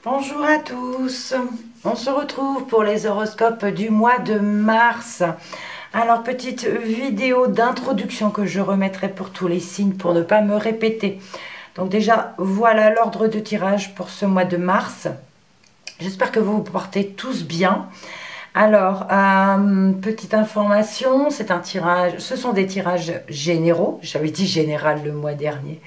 Bonjour à tous, on se retrouve pour les horoscopes du mois de mars. Alors, petite vidéo d'introduction que je remettrai pour tous les signes pour ne pas me répéter. Donc déjà, voilà l'ordre de tirage pour ce mois de mars. J'espère que vous vous portez tous bien. Alors, petite information, c'est un tirage, ce sont des tirages généraux. J'avais dit général le mois dernier.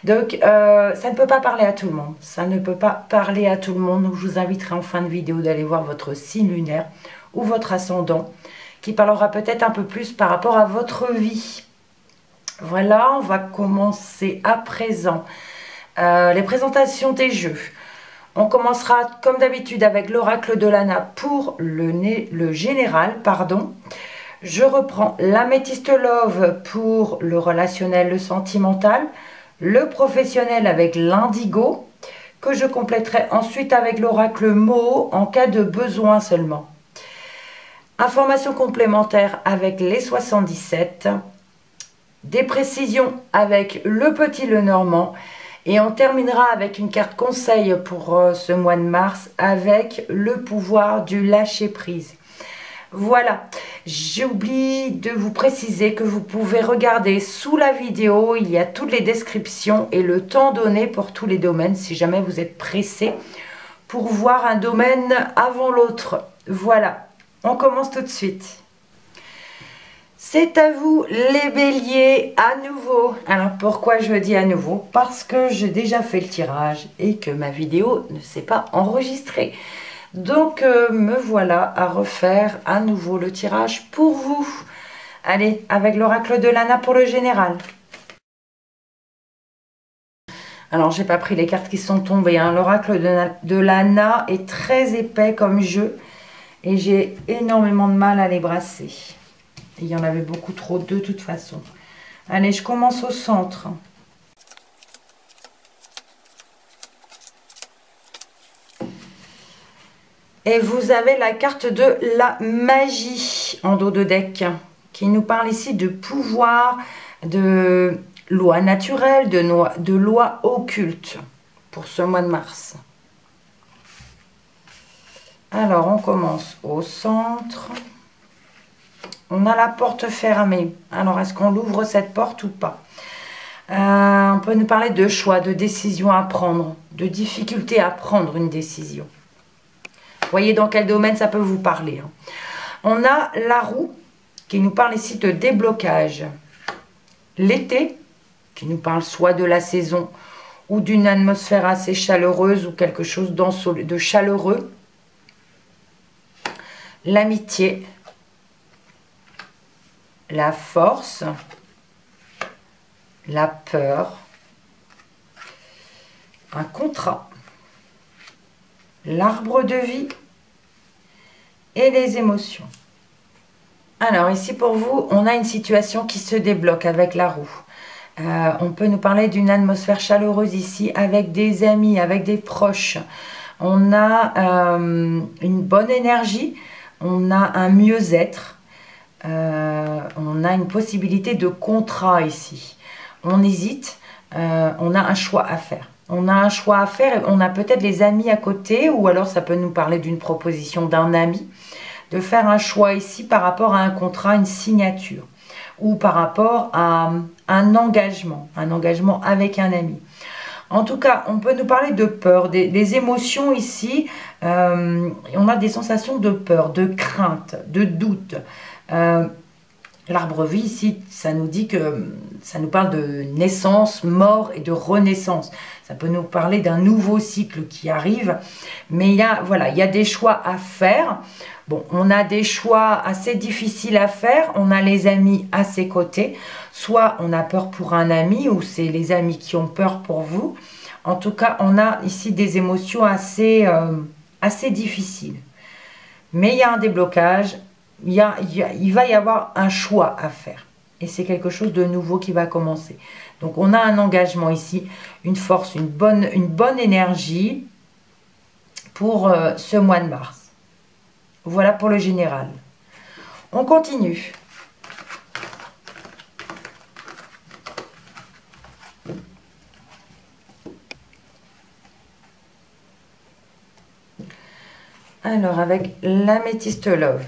Donc, ça ne peut pas parler à tout le monde. Ça ne peut pas parler à tout le monde. Donc, je vous inviterai en fin de vidéo d'aller voir votre signe lunaire ou votre ascendant, qui parlera peut-être un peu plus par rapport à votre vie. Voilà, on va commencer à présent les présentations des jeux. On commencera comme d'habitude avec l'oracle de Lana pour le général, pardon. Je reprends l'améthyste love pour le relationnel, le sentimental, le professionnel avec l'indigo, que je compléterai ensuite avec l'oracle Mo en cas de besoin seulement. Informations complémentaires avec les 77, des précisions avec le petit Lenormand, et on terminera avec une carte conseil pour ce mois de mars avec le pouvoir du lâcher-prise. Voilà, j'ai oublié de vous préciser que vous pouvez regarder sous la vidéo, il y a toutes les descriptions et le temps donné pour tous les domaines si jamais vous êtes pressé pour voir un domaine avant l'autre. Voilà, on commence tout de suite. C'est à vous les béliers à nouveau. Alors pourquoi je dis à nouveau? Parce que j'ai déjà fait le tirage et que ma vidéo ne s'est pas enregistrée. Donc me voilà à refaire à nouveau le tirage pour vous. Allez, avec l'oracle de Lana pour le général. Alors j'ai pas pris les cartes qui sont tombées, hein. L'oracle de Lana est très épais comme jeu et j'ai énormément de mal à les brasser. Il y en avait beaucoup trop de toute façon. Allez, je commence au centre. Et vous avez la carte de la magie en dos de deck, qui nous parle ici de pouvoir, de loi naturelle, de loi occulte pour ce mois de mars. Alors, on commence au centre. On a la porte fermée. Alors, est-ce qu'on ouvre cette porte ou pas? On peut nous parler de choix, de décision à prendre, de difficulté à prendre une décision. Voyez dans quel domaine ça peut vous parler. On a la roue qui nous parle ici de déblocage. L'été qui nous parle soit de la saison ou d'une atmosphère assez chaleureuse ou quelque chose de chaleureux. L'amitié. La force, la peur, un contrat, l'arbre de vie et les émotions. Alors ici pour vous, on a une situation qui se débloque avec la roue. On peut nous parler d'une atmosphère chaleureuse ici avec des amis, avec des proches. On a une bonne énergie, on a un mieux-être. On a une possibilité de contrat ici. On hésite, on a un choix à faire. On a un choix à faire et on a peut-être les amis à côté ou alors ça peut nous parler d'une proposition d'un ami de faire un choix ici par rapport à un contrat, une signature ou par rapport à un engagement avec un ami. En tout cas, on peut nous parler de peur, des émotions ici. On a des sensations de peur, de crainte, de doute. L'arbre vie ici, ça nous dit que ça nous parle de naissance, mort et de renaissance. Ça peut nous parler d'un nouveau cycle qui arrive, mais il y a des choix à faire. Bon, on a des choix assez difficiles à faire, on a les amis à ses côtés, soit on a peur pour un ami ou c'est les amis qui ont peur pour vous. En tout cas, on a ici des émotions assez difficiles. Mais il y a un déblocage. Il va y avoir un choix à faire. Et c'est quelque chose de nouveau qui va commencer. Donc on a un engagement ici, une force, une bonne énergie pour ce mois de mars. Voilà pour le général. On continue. Alors, avec l'améthyste love.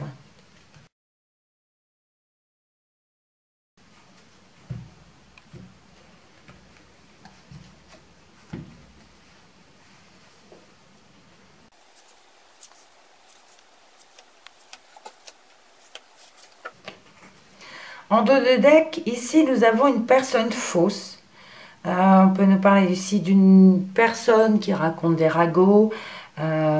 En dos de deck, ici, nous avons une personne fausse. On peut nous parler ici d'une personne qui raconte des ragots,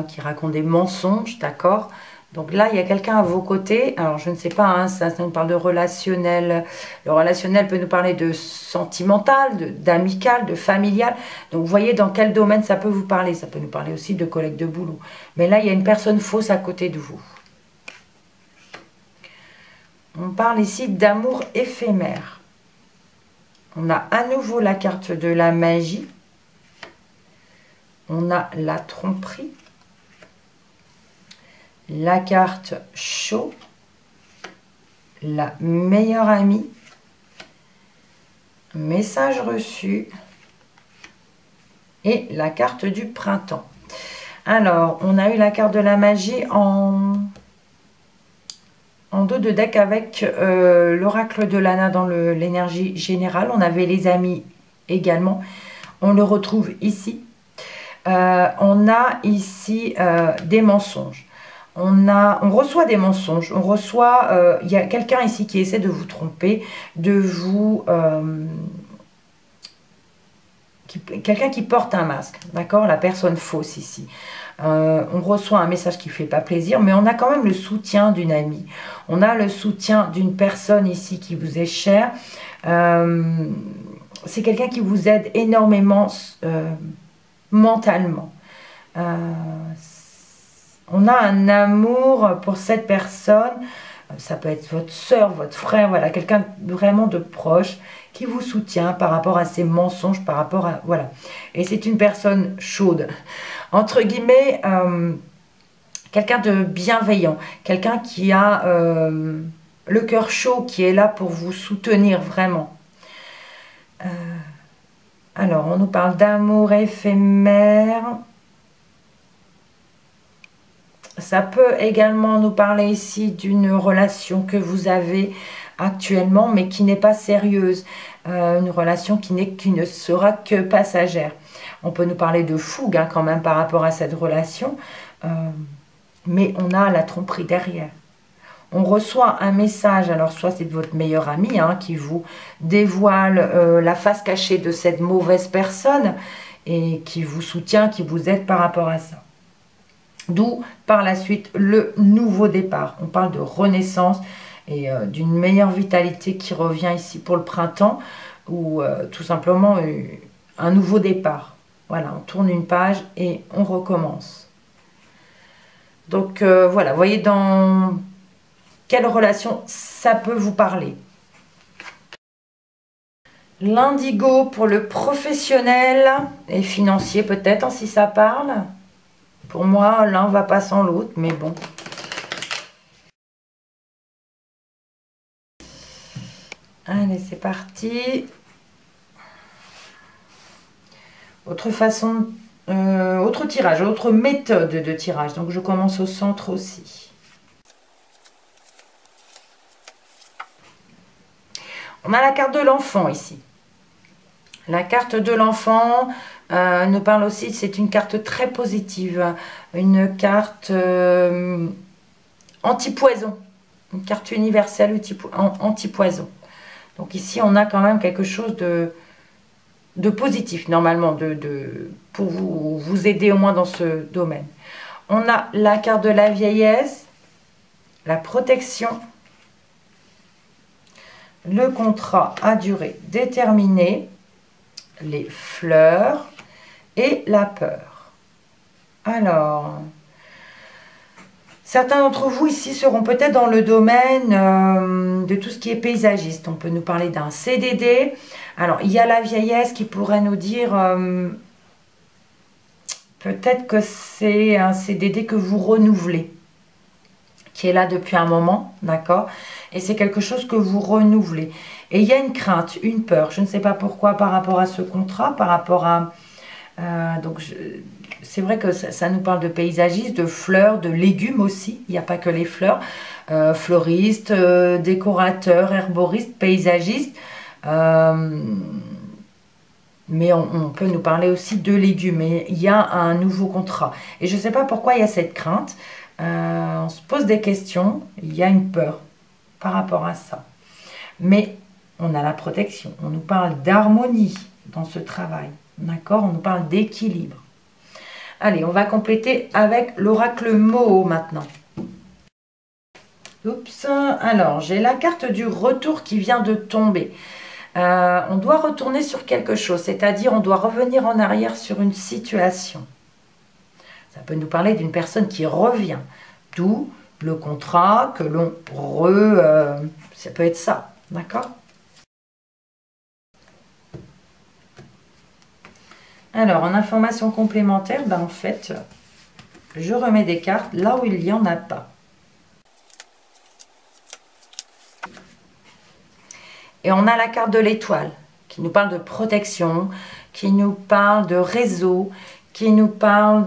qui raconte des mensonges, d'accord? Donc là, il y a quelqu'un à vos côtés. Alors, je ne sais pas, hein, ça nous parle de relationnel. Le relationnel peut nous parler de sentimental, d'amical, de familial. Donc, vous voyez dans quel domaine ça peut vous parler. Ça peut nous parler aussi de collègues de boulot. Mais là, il y a une personne fausse à côté de vous. On parle ici d'amour éphémère. On a à nouveau la carte de la magie. On a la tromperie. La carte chaud. La meilleure amie. Message reçu. Et la carte du printemps. Alors, on a eu la carte de la magie en dos de deck avec l'oracle de Lana dans l'énergie générale. On avait les amis également. On le retrouve ici. On a ici des mensonges. On reçoit des mensonges. On reçoit... il y a quelqu'un ici qui essaie de vous tromper, de vous... quelqu'un qui porte un masque, d'accord? La personne fausse ici. On reçoit un message qui ne fait pas plaisir, mais on a quand même le soutien d'une amie. On a le soutien d'une personne ici qui vous est chère. C'est quelqu'un qui vous aide énormément mentalement. On a un amour pour cette personne. Ça peut être votre soeur, votre frère, voilà, quelqu'un vraiment de proche qui vous soutient par rapport à ces mensonges, par rapport à... Voilà. Et c'est une personne chaude. Entre guillemets, quelqu'un de bienveillant, quelqu'un qui a le cœur chaud, qui est là pour vous soutenir vraiment. Alors, on nous parle d'amour éphémère. Ça peut également nous parler ici d'une relation que vous avez actuellement, mais qui n'est pas sérieuse. Une relation qui ne sera que passagère. On peut nous parler de fougue hein, quand même par rapport à cette relation. Mais on a la tromperie derrière. On reçoit un message, alors soit c'est de votre meilleur ami hein, qui vous dévoile la face cachée de cette mauvaise personne et qui vous soutient, qui vous aide par rapport à ça. D'où, par la suite, le nouveau départ. On parle de renaissance et d'une meilleure vitalité qui revient ici pour le printemps ou tout simplement un nouveau départ. Voilà, on tourne une page et on recommence. Donc, voilà, vous voyez dans quelle relation ça peut vous parler. L'indigo pour le professionnel et financier peut-être, hein, si ça parle. Pour moi, l'un va pas sans l'autre, mais bon. Allez, c'est parti. Autre façon, autre tirage, autre méthode de tirage. Donc, je commence au centre aussi. On a la carte de l'enfant ici. La carte de l'enfant nous parle aussi, c'est une carte très positive, une carte anti-poison, une carte universelle anti-poison. Donc ici, on a quand même quelque chose de positif, normalement, pour vous aider au moins dans ce domaine. On a la carte de la vieillesse, la protection, le contrat à durée déterminée, les fleurs et la peur. Alors, certains d'entre vous ici seront peut-être dans le domaine de tout ce qui est paysagiste. On peut nous parler d'un CDD. Alors, il y a la vieillesse qui pourrait nous dire peut-être que c'est un CDD que vous renouvelez, qui est là depuis un moment, d'accord? Et c'est quelque chose que vous renouvelez. Et il y a une crainte, une peur, je ne sais pas pourquoi par rapport à ce contrat, par rapport à... c'est vrai que ça nous parle de paysagiste, de fleurs, de légumes aussi. Il n'y a pas que les fleurs. Fleuriste, décorateur, herboriste, paysagiste. Mais on peut nous parler aussi de légumes. Et il y a un nouveau contrat. Et je ne sais pas pourquoi il y a cette crainte. On se pose des questions. Il y a une peur par rapport à ça. Mais on a la protection. On nous parle d'harmonie dans ce travail. D'accord? On nous parle d'équilibre. Allez, on va compléter avec l'oracle Moho maintenant. Oups. Alors, j'ai la carte du retour qui vient de tomber. On doit retourner sur quelque chose, c'est-à-dire on doit revenir en arrière sur une situation. Ça peut nous parler d'une personne qui revient, d'où le contrat que l'on ça peut être ça, d'accord? Alors, en information complémentaire, ben, en fait, je remets des cartes là où il n'y en a pas. Et on a la carte de l'étoile qui nous parle de protection, qui nous parle de réseau, qui nous parle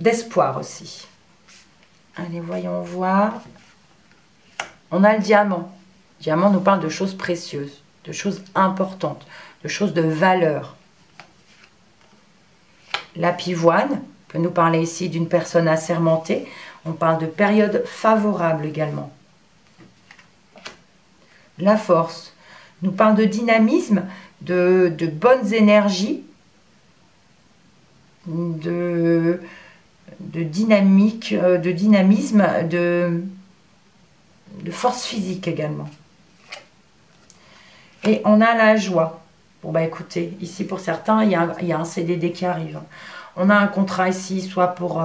d'espoir aussi. Allez, voyons voir. On a le diamant. Le diamant nous parle de choses précieuses, de choses importantes, de choses de valeur. La pivoine peut nous parler ici d'une personne assermentée. On parle de période favorable également. La force nous parle de dynamisme, de bonnes énergies, de dynamique, de dynamisme, de force physique également. Et on a la joie. Bon bah écoutez, ici pour certains, il y a un CDD qui arrive. On a un contrat ici, soit pour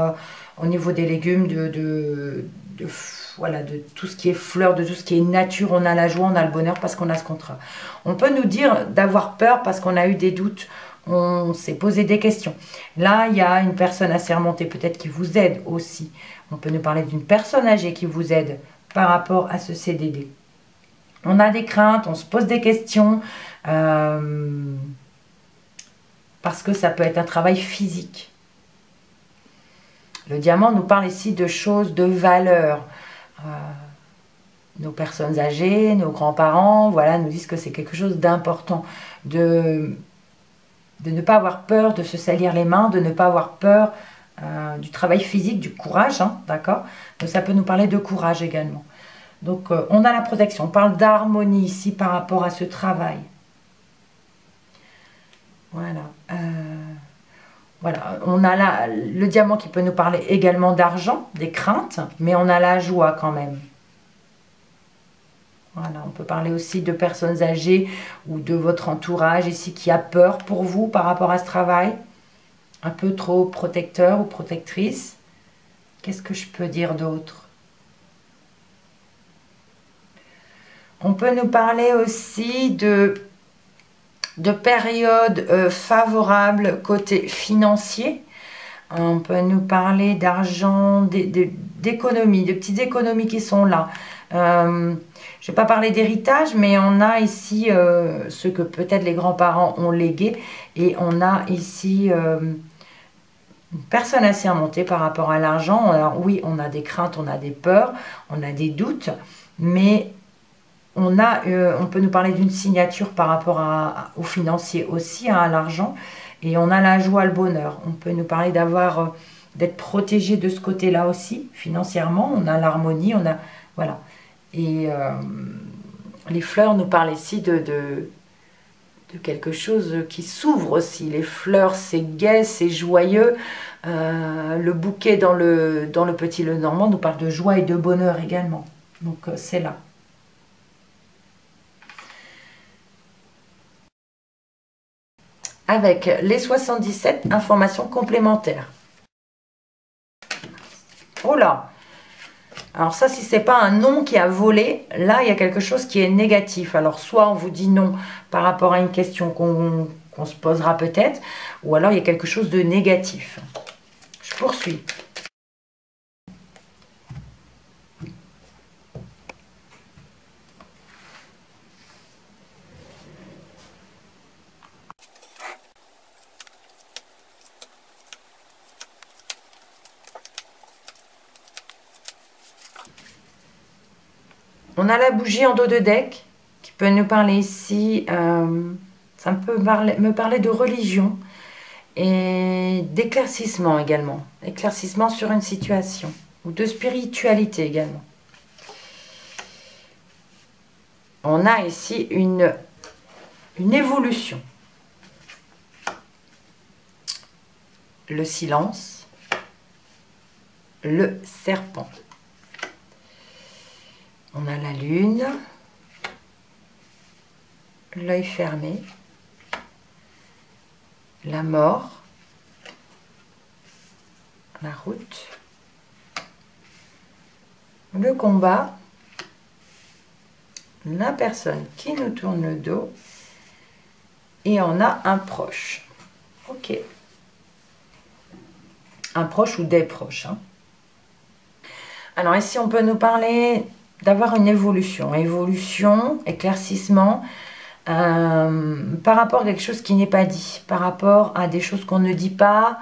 au niveau des légumes, voilà, de tout ce qui est fleurs, de tout ce qui est nature, on a la joie, on a le bonheur parce qu'on a ce contrat. On peut nous dire d'avoir peur parce qu'on a eu des doutes, on s'est posé des questions. Là, il y a une personne assermentée peut-être qui vous aide aussi. On peut nous parler d'une personne âgée qui vous aide par rapport à ce CDD. On a des craintes, on se pose des questions, parce que ça peut être un travail physique. Le diamant nous parle ici de choses de valeur. Nos personnes âgées, nos grands-parents, voilà, nous disent que c'est quelque chose d'important, de ne pas avoir peur de se salir les mains, de ne pas avoir peur du travail physique, du courage, hein, d'accord? Donc ça peut nous parler de courage également. Donc on a la protection, on parle d'harmonie ici par rapport à ce travail. Voilà. Voilà, on a là le diamant qui peut nous parler également d'argent, des craintes, mais on a la joie quand même. Voilà, on peut parler aussi de personnes âgées ou de votre entourage ici qui a peur pour vous par rapport à ce travail. Un peu trop protecteur ou protectrice. Qu'est-ce que je peux dire d'autre? On peut nous parler aussi de périodes favorables côté financier. On peut nous parler d'argent, d'économies, de petites économies qui sont là. Je ne vais pas parler d'héritage, mais on a ici ce que peut-être les grands-parents ont légué. Et on a ici une personne assermentée par rapport à l'argent. Alors oui, on a des craintes, on a des peurs, on a des doutes, mais on peut nous parler d'une signature par rapport au financier aussi, hein, à l'argent. Et on a la joie, le bonheur. On peut nous parler d'être protégé de ce côté-là aussi, financièrement. On a l'harmonie, on a... Voilà. Et les fleurs nous parlent ici de quelque chose qui s'ouvre aussi. Les fleurs, c'est gai, c'est joyeux. Le bouquet dans le petit Lenormand nous parle de joie et de bonheur également. Donc c'est là. Avec les 77 informations complémentaires. Oh là! Alors ça, si ce n'est pas un nom qui a volé, là, il y a quelque chose qui est négatif. Alors, soit on vous dit non par rapport à une question qu'on se posera peut-être, ou alors il y a quelque chose de négatif. Je poursuis. On a la bougie en dos de deck qui peut nous parler ici, ça peut me parler de religion et d'éclaircissement également. Éclaircissement sur une situation ou de spiritualité également. On a ici une évolution. Le silence, le serpent. On a la lune, l'œil fermé, la mort, la route, le combat, la personne qui nous tourne le dos et on a un proche. Ok. Un proche ou des proches. Hein. Alors ici, on peut nous parler d'avoir une évolution. Évolution, éclaircissement, par rapport à quelque chose qui n'est pas dit, par rapport à des choses qu'on ne dit pas.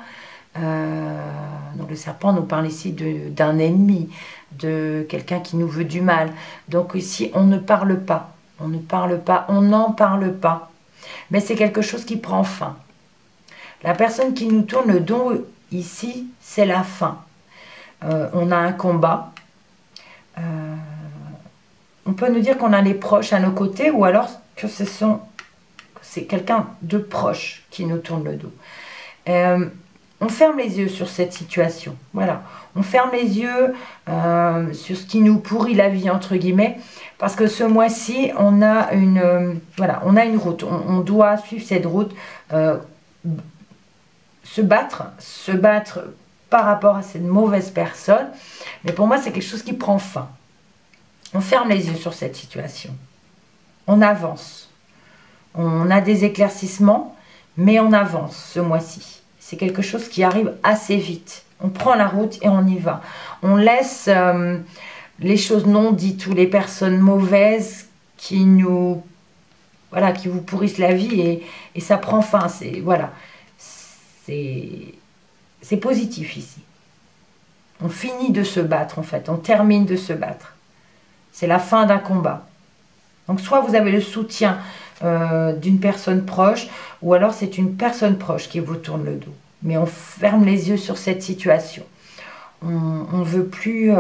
Donc le serpent nous parle ici d'un ennemi, de quelqu'un qui nous veut du mal. Donc ici, on ne parle pas. On ne parle pas, on n'en parle pas. Mais c'est quelque chose qui prend fin. La personne qui nous tourne le dos ici, c'est la fin. On a un combat. On peut nous dire qu'on a les proches à nos côtés ou alors que c'est quelqu'un de proche qui nous tourne le dos. On ferme les yeux sur cette situation. Voilà. On ferme les yeux sur ce qui nous pourrit la vie, entre guillemets, parce que ce mois-ci, on a on a une route. On doit suivre cette route, se battre par rapport à cette mauvaise personne. Mais pour moi, c'est quelque chose qui prend fin. On ferme les yeux sur cette situation. On avance. On a des éclaircissements, mais on avance ce mois-ci. C'est quelque chose qui arrive assez vite. On prend la route et on y va. On laisse les choses non dites ou les personnes mauvaises qui vous pourrissent la vie et ça prend fin. C'est positif ici. On finit de se battre en fait. On termine de se battre. C'est la fin d'un combat. Donc soit vous avez le soutien d'une personne proche ou alors c'est une personne proche qui vous tourne le dos. Mais on ferme les yeux sur cette situation. On ne veut plus,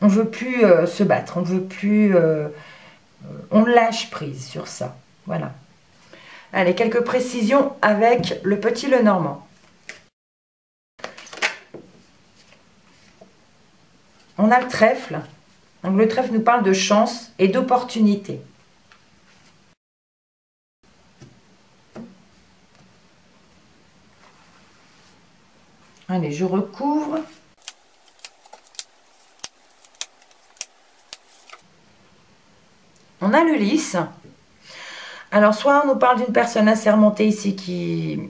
se battre. On veut plus, on lâche prise sur ça. Voilà. Allez, quelques précisions avec le petit Lenormand. On a le trèfle. Donc le trèfle nous parle de chance et d'opportunité. Allez, je recouvre. On a le lys. Alors, soit on nous parle d'une personne assermentée ici qui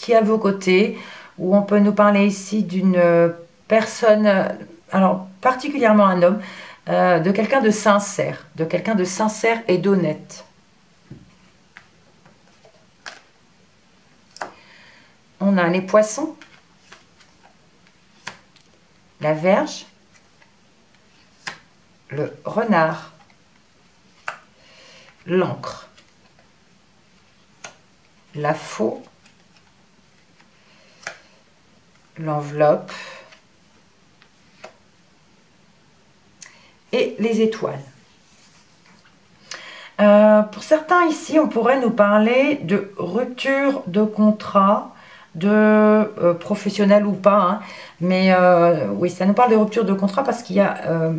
est à vos côtés, ou on peut nous parler ici d'une personne, alors particulièrement un homme, de quelqu'un de sincère et d'honnête. On a les poissons, la Vierge, le renard, l'encre, la faux, l'enveloppe et les étoiles. Pour certains ici, on pourrait nous parler de rupture de contrat, de professionnel ou pas, hein. Mais oui, ça nous parle de rupture de contrat parce qu'il y a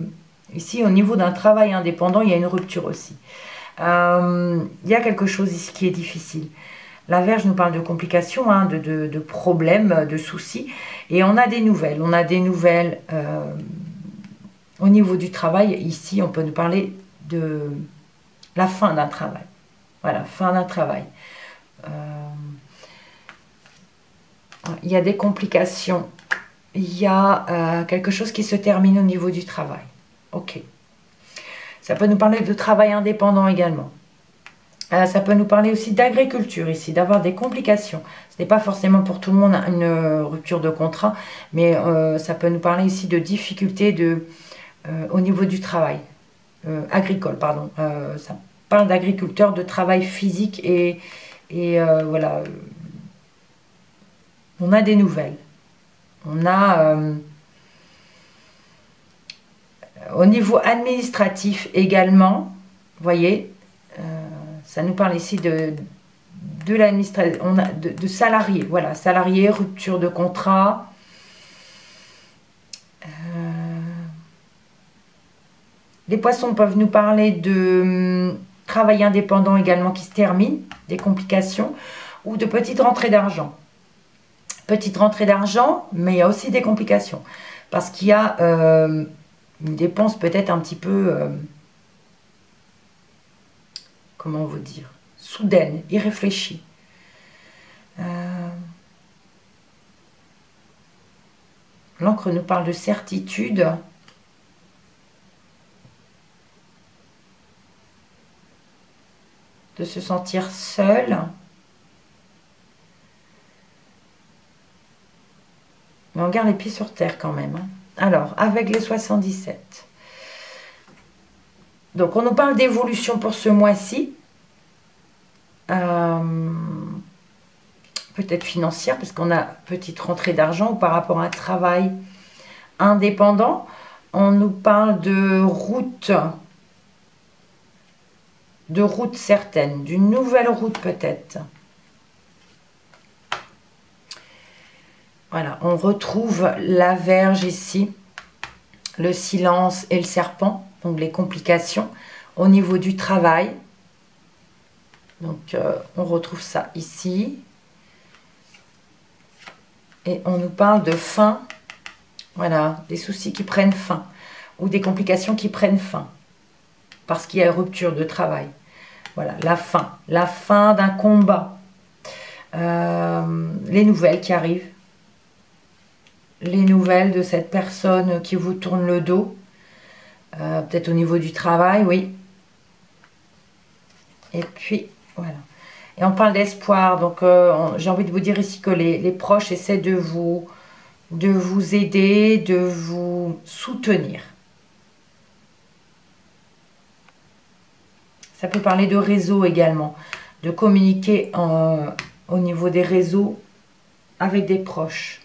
ici au niveau d'un travail indépendant, il y a une rupture aussi. Il y a quelque chose ici qui est difficile. La Vierge nous parle de complications, hein, de problèmes, de soucis. Et on a des nouvelles. On a des nouvelles au niveau du travail. Ici, on peut nous parler de la fin d'un travail. Voilà, fin d'un travail. Il y a des complications. Il y a quelque chose qui se termine au niveau du travail. Ok. Ça peut nous parler de travail indépendant également. Ça peut nous parler aussi d'agriculture ici, d'avoir des complications. Ce n'est pas forcément pour tout le monde une rupture de contrat, mais ça peut nous parler ici de difficultés au niveau du travail. Agricole, pardon. Ça parle d'agriculteurs, de travail physique et voilà. On a des nouvelles. On a au niveau administratif également, vous voyez, ça nous parle ici de l'administration, on a de salariés, voilà, salariés, rupture de contrat. Les poissons peuvent nous parler de travail indépendant également qui se termine, des complications, ou de petites rentrées d'argent. Petite rentrée d'argent, mais il y a aussi des complications. Parce qu'il y a une dépense peut-être un petit peu, comment vous dire, soudaine, irréfléchie. L'encre nous parle de certitude. De se sentir seul. Mais on garde les pieds sur terre quand même. Hein. Alors, avec les 77. Donc, on nous parle d'évolution pour ce mois-ci. Peut-être financière, parce qu'on a petite rentrée d'argent ou par rapport à un travail indépendant. On nous parle de route certaine, d'une nouvelle route peut-être. Voilà, on retrouve la Vierge ici, le silence et le serpent, donc les complications au niveau du travail. Donc, on retrouve ça ici. Et on nous parle de fin, voilà, des soucis qui prennent fin, ou des complications qui prennent fin, parce qu'il y a une rupture de travail. Voilà, la fin d'un combat. Les nouvelles qui arrivent. Les nouvelles de cette personne qui vous tourne le dos. Peut-être au niveau du travail, oui. Et puis, voilà. Et on parle d'espoir. Donc, j'ai envie de vous dire ici que les proches essaient de vous aider, de vous soutenir. Ça peut parler de réseau également. De communiquer au niveau des réseaux avec des proches.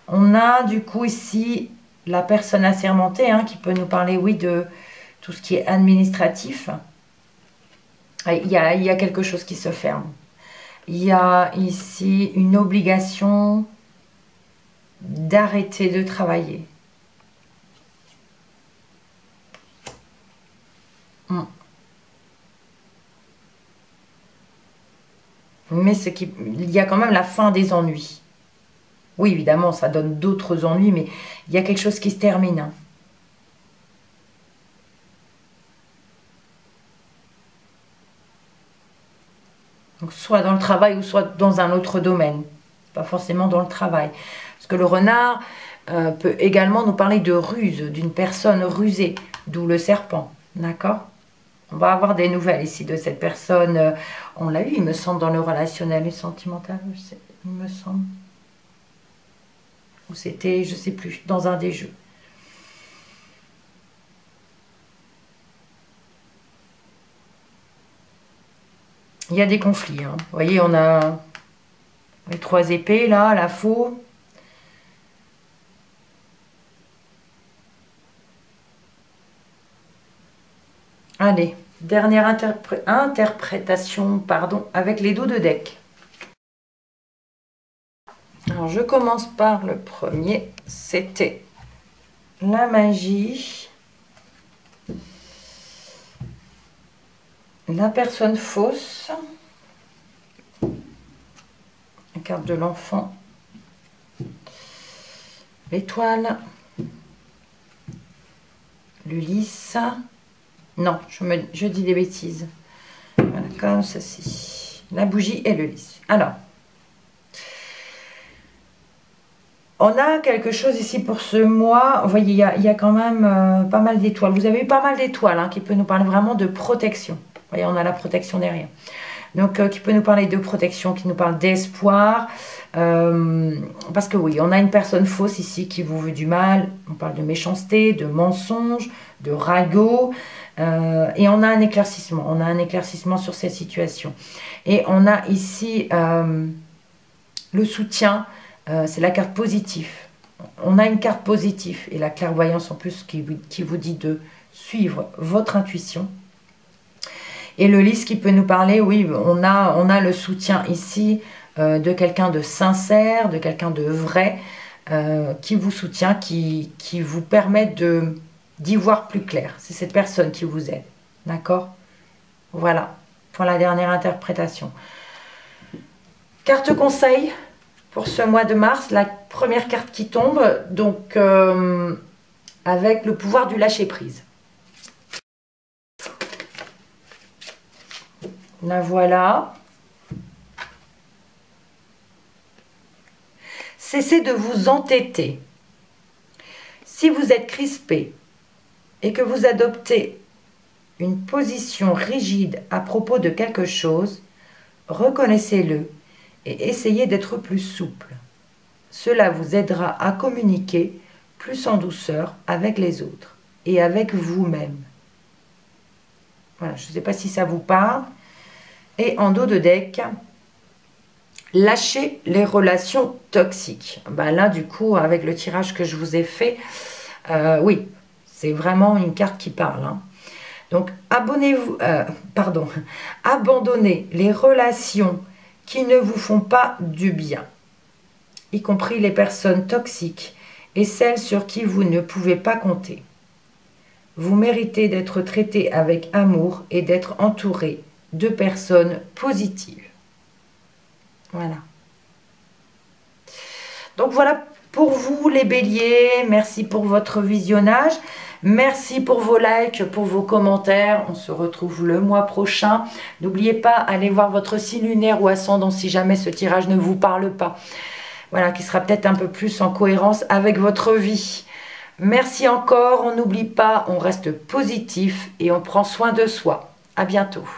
On a du coup ici la personne assermentée hein, qui peut nous parler, oui, de tout ce qui est administratif. Il y a quelque chose qui se ferme. Il y a ici une obligation d'arrêter de travailler. Mais il y a quand même la fin des ennuis. Oui, évidemment, ça donne d'autres ennuis, mais il y a quelque chose qui se termine. Hein. Donc, soit dans le travail ou soit dans un autre domaine. Pas forcément dans le travail. Parce que le renard peut également nous parler de ruse, d'une personne rusée, d'où le serpent. D'accord ? On va avoir des nouvelles ici de cette personne. On l'a eu, il me semble, dans le relationnel et sentimental. Il me semble. Ou c'était, je ne sais plus, dans un des jeux. Il y a des conflits. Hein. Vous voyez, on a les 3 épées, là, la faux. Allez, dernière interprétation, pardon, avec les dos de deck. Alors, je commence par le premier. C'était la magie. La personne fausse. La carte de l'enfant. L'étoile. L'Ulysse. Non, je dis des bêtises. Voilà, comme ceci. La bougie et le lys. Alors, on a quelque chose ici pour ce mois. Vous voyez, il y a quand même pas mal d'étoiles. Vous avez eu pas mal d'étoiles hein, qui peut nous parler vraiment de protection. voyez, on a la protection derrière. Donc, qui peut nous parler de protection, qui nous parle d'espoir. Parce que oui, on a une personne fausse ici qui vous veut du mal. On parle de méchanceté, de mensonge, de ragot. Et on a un éclaircissement. On a un éclaircissement sur cette situation. Et on a ici le soutien. C'est la carte positive. On a une carte positive. Et la clairvoyance en plus qui vous dit de suivre votre intuition. Et le lys qui peut nous parler, oui, on a le soutien ici de quelqu'un de sincère, de quelqu'un de vrai, qui vous soutient, qui vous permet d'y voir plus clair. C'est cette personne qui vous aide. D'accord? Voilà, pour la dernière interprétation. Carte conseil pour ce mois de mars, la première carte qui tombe, donc avec le pouvoir du lâcher-prise. La voilà. Cessez de vous entêter. Si vous êtes crispé et que vous adoptez une position rigide à propos de quelque chose, reconnaissez-le et essayez d'être plus souple. Cela vous aidera à communiquer plus en douceur avec les autres et avec vous-même. Voilà, je ne sais pas si ça vous parle. Et en dos de deck, lâchez les relations toxiques. Ben là, du coup, avec le tirage que je vous ai fait, oui, c'est vraiment une carte qui parle. Hein. Donc, abandonnez les relations qui ne vous font pas du bien, y compris les personnes toxiques et celles sur qui vous ne pouvez pas compter. Vous méritez d'être traité avec amour et d'être entouré de personnes positives. Voilà. Donc voilà pour vous les béliers. Merci pour votre visionnage. Merci pour vos likes, pour vos commentaires. On se retrouve le mois prochain. N'oubliez pas, allez voir votre signe lunaire ou ascendant si jamais ce tirage ne vous parle pas. Voilà, qui sera peut-être un peu plus en cohérence avec votre vie. Merci encore. On n'oublie pas, on reste positif et on prend soin de soi. À bientôt.